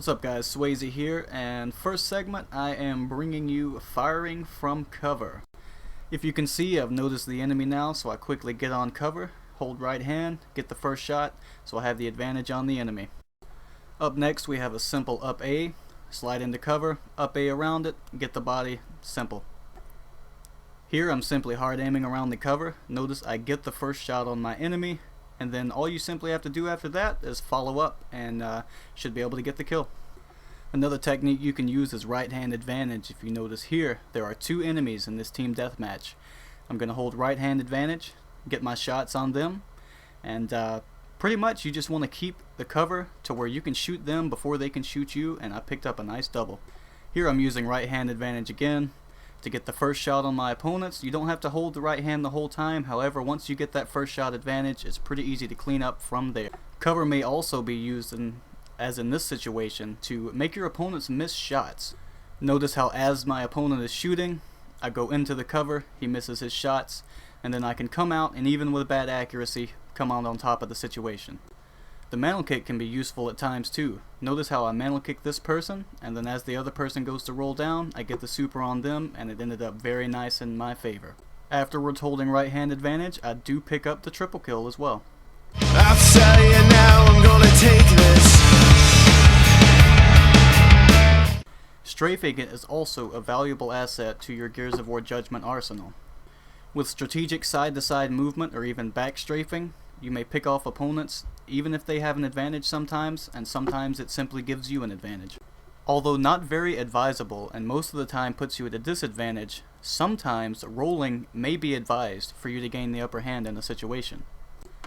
What's up guys, Swayzey here, and first segment I am bringing you firing from cover. If you can see, I've noticed the enemy now, so I quickly get on cover, hold right hand, get the first shot, so I have the advantage on the enemy. Up next we have a simple up A, slide into cover, up A around it, get the body, simple. Here I'm simply hard aiming around the cover. Notice I get the first shot on my enemy, and then all you simply have to do after that is follow up and should be able to get the kill. Another technique you can use is right hand advantage. If you notice here, there are two enemies in this team deathmatch. I'm going to hold right hand advantage, get my shots on them, and pretty much you just want to keep the cover to where you can shoot them before they can shoot you, and I picked up a nice double. Here I'm using right hand advantage again to get the first shot on my opponents. You don't have to hold the right hand the whole time, however once you get that first shot advantage it's pretty easy to clean up from there. Cover may also be used as in this situation to make your opponents miss shots. Notice how as my opponent is shooting, I go into the cover, he misses his shots, and then I can come out and even with bad accuracy come out on top of the situation. The mantle kick can be useful at times too. Notice how I mantle kick this person, and then as the other person goes to roll down, I get the super on them, and it ended up very nice in my favor. Afterwards, holding right hand advantage, I do pick up the triple kill as well. I'll tell you now, I'm gonna take this. Strafing is also a valuable asset to your Gears of War Judgment arsenal. With strategic side-to-side movement or even back strafing, you may pick off opponents even if they have an advantage sometimes, and sometimes it simply gives you an advantage. Although not very advisable and most of the time puts you at a disadvantage, sometimes rolling may be advised for you to gain the upper hand in a situation.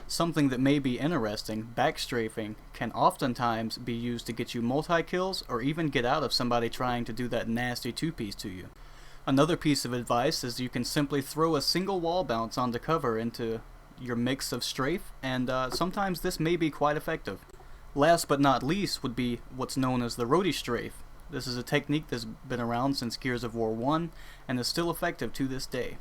Something that may be interesting, back strafing can oftentimes be used to get you multi-kills or even get out of somebody trying to do that nasty two-piece to you. Another piece of advice is you can simply throw a single wall bounce onto cover into your mix of strafe, and sometimes this may be quite effective. Last but not least would be what's known as the roadie strafe. This is a technique that's been around since Gears of War 1 and is still effective to this day.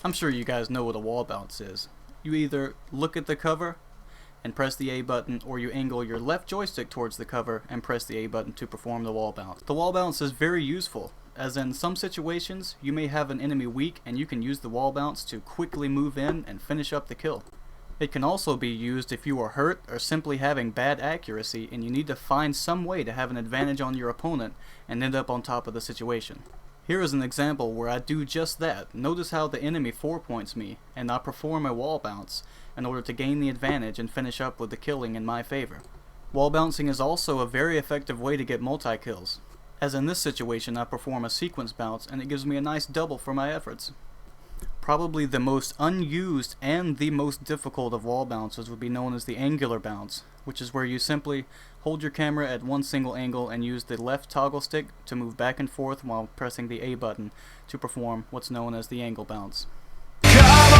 I'm sure you guys know what a wall bounce is. You either look at the cover and press the A button, or you angle your left joystick towards the cover and press the A button to perform the wall bounce. The wall bounce is very useful, as in some situations you may have an enemy weak and you can use the wall bounce to quickly move in and finish up the kill. It can also be used if you are hurt or simply having bad accuracy and you need to find some way to have an advantage on your opponent and end up on top of the situation. Here is an example where I do just that. Notice how the enemy 4-points me and I perform a wall bounce in order to gain the advantage and finish up with the killing in my favor. Wall bouncing is also a very effective way to get multi-kills. As in this situation, I perform a sequence bounce and it gives me a nice double for my efforts. Probably the most unused and the most difficult of wall bounces would be known as the angular bounce, which is where you simply hold your camera at one single angle and use the left toggle stick to move back and forth while pressing the A button to perform what's known as the angle bounce.